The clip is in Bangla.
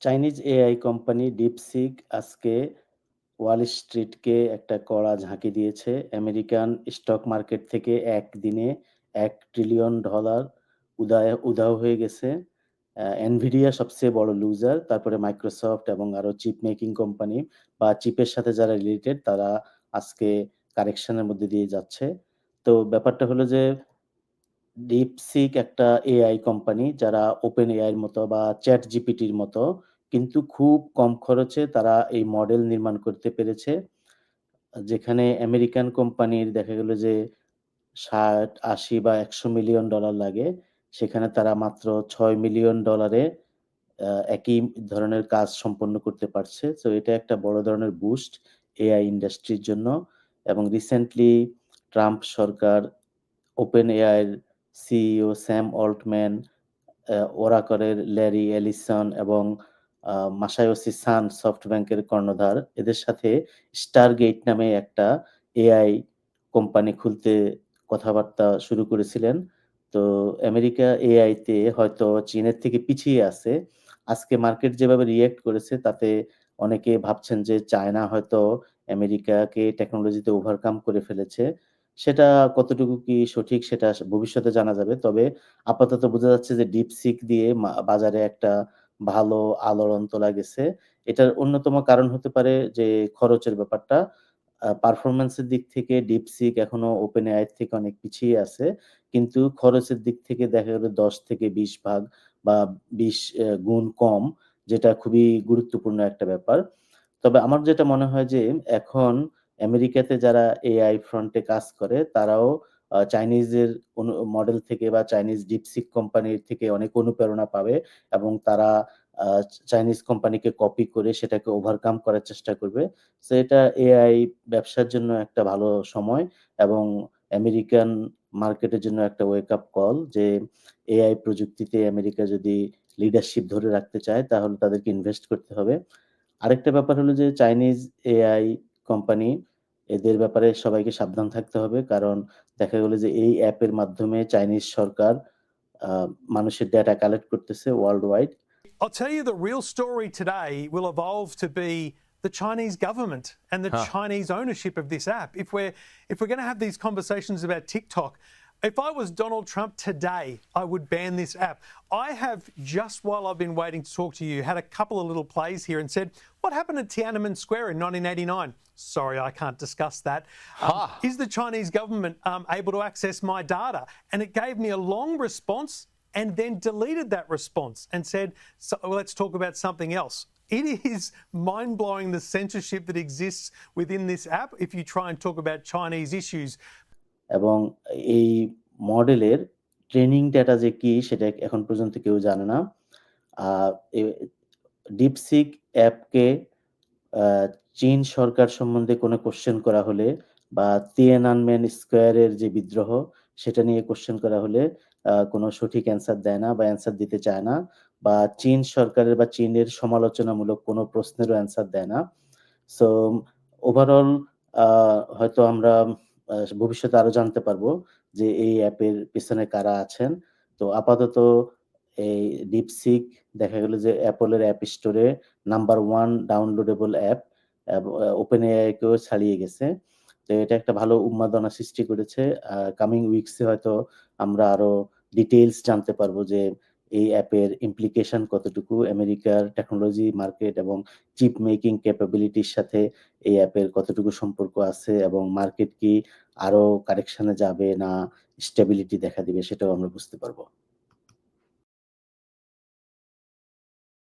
চাইনিজ এআই কোম্পানি DeepSeek আজকে ওয়াল স্ট্রিটকে একটা কড়া ঝাঁকি দিয়েছে। আমেরিকান স্টক মার্কেট থেকে একদিনে $1 ট্রিলিয়ন উধাও হয়ে গেছে। NVIDIA সবচেয়ে বড় লুজার, তারপরে Microsoft এবং আরো চিপ মেকিং কোম্পানি বা চিপের সাথে যারা রিলেটেড তারা আজকে কারেকশন এর মধ্যে দিয়ে যাচ্ছে। তো ব্যাপারটা হলো যে DeepSeek একটা এআই কোম্পানি যারা OpenAI এর মতো বা ChatGPT র মতো কিন্তু খুব কম খরচে তারা এই মডেল নির্মাণ করতে পেরেছে। যেখানে আমেরিকান কোম্পানির দেখা গেল যে ৬০, ৮০ বা $১০০ মিলিয়ন লাগে, সেখানে তারা মাত্র $৬ মিলিয়ন একই ধরনের কাজ সম্পন্ন করতে পারছে। সো এটা একটা বড় ধরনের বুস্ট এআই ইন্ডাস্ট্রির জন্য। এবং রিসেন্টলি ট্রাম্প সরকার OpenAI এর সিইও স্যাম অল্টম্যান, ওরাকলের ল্যারি এলিসন এবং মাসায়োশি সান সফটব্যাংকের কর্ণধার এদের সাথে স্টারগেট নামে একটা এআই কোম্পানি খুলতে কথাবার্তা শুরু করেছিলেন। তো আমেরিকা এআই তে হয়তো চীনের থেকে পিছিয়ে আছে। আজকে মার্কেট যেভাবে রিঅ্যাক্ট করেছে তাতে অনেকে ভাবছেন যে চায়না হয়তো আমেরিকাকে টেকনোলজিতে ওভারকাম করে ফেলেছে। সেটা কতটুকু কি সঠিক সেটা ভবিষ্যতে জানা যাবে। তবে আপাতত বোঝা যাচ্ছে যে DeepSeek দিয়ে বাজারে একটা ভালো আলোড়ন তোলা গেছে। এটার অন্যতম কারণ হতে পারে যে খরচের ব্যাপারটা। পারফরম্যান্স এর দিক থেকে DeepSeek এখনো OpenAI এর থেকে অনেক পিছিয়ে আছে। কিন্তু খরচের দিক থেকে দেখা গেল ১০ থেকে ২০ ভাগ বা ২০ গুণ কম, যেটা খুবই গুরুত্বপূর্ণ একটা ব্যাপার। তবে আমার যেটা মনে হয় যে এখন আমেরিকাতে যারা এআই ফ্রন্টে কাজ করে তারাও চাইনিজের মডেল থেকে বা চাইনিজ ডিপসিক কোম্পানির থেকে অনেক অনুপ্রেরণা পাবে এবং তারা আ চাইনিজ কোম্পানিকে কপি করে সেটাকে ওভারকাম করার চেষ্টা করবে। সো এটা এআই ব্যবসার জন্য একটা ভালো সময় এবং আমেরিকান মার্কেটের জন্য একটা ওয়েক আপ কল যে এআই প্রযুক্তিতে আমেরিকা যদি লিডারশিপ ধরে রাখতে চায় তাহলে তাদেরকে ইনভেস্ট করতে হবে। আরেকটা ব্যাপার হলো যে চাইনিজ এআই কোম্পানি এদের ব্যাপারে সবাইকে সাবধান থাকতে হবে। কারণ দেখা গেল যে এই অ্যাপের মাধ্যমে চাইনিজ সরকার আ মানুষের ডেটা কালেক্ট করতেছে world wide. I'll tell you, the real story today will evolve to be the Chinese government and the Chinese ownership of this app. If we're going to have these conversations about TikTok, if I was Donald Trump today, I would ban this app. I have, just while I've been waiting to talk to you, had a couple of little plays here and said, what happened at Tiananmen Square in 1989? Sorry, I can't discuss that. Is the Chinese government able to access my data? And it gave me a long response and then deleted that response and said, so, let's talk about something else. It is mind-blowing, the censorship that exists within this app if you try and talk about Chinese issues. এবং এই মডেলের ট্রেনিং ডেটা যে কি সেটা এখন পর্যন্ত কেউ জানে না। আ এ DeepSeek অ্যাপকে আ চীন সরকার সম্বন্ধে কোনো কোয়েশ্চেন করা হলে বা তিয়েনানমেন স্কয়ারের যে বিদ্রোহ সেটা নিয়ে কোয়েশ্চেন করা হলে কোনো সঠিক অ্যান্সার দেয় না বা অ্যান্সার দিতে চায় না বা চীন সরকারের বা চীনের সমালোচনামূলক কোনো প্রশ্নেরও অ্যান্সার দেয় না। সো ওভারঅল আ হয়তো আমরা ভবিষ্যতে আরো জানতে পারবো যে এই অ্যাপের পেছনে কারা আছেন। তো আপাতত এই DeepSeek দেখা গেল যে Apple এর অ্যাপ স্টোরে নাম্বার 1 ডাউনলোডেবল অ্যাপ OpenAI কেও ছাড়িয়ে গেছে। তো এটা একটা ভালো উন্মাদনা সৃষ্টি করেছে। কামিং উইকস এ হয়তো আমরা আরো ডিটেইলস জানতে পারবো যে এই অ্যাপের ইমপ্লিকেশন কতটুকু, আমেরিকার টেকনোলজি মার্কেট এবং চিপ মেকিং ক্যাপাবিলিটির সাথে এই অ্যাপের কতটুকু সম্পর্ক আছে এবং মার্কেট কি আরো কারেকশন এ যাবে না স্টেবিলিটি দেখা দিবে সেটাও আমরা বুঝতে পারবো।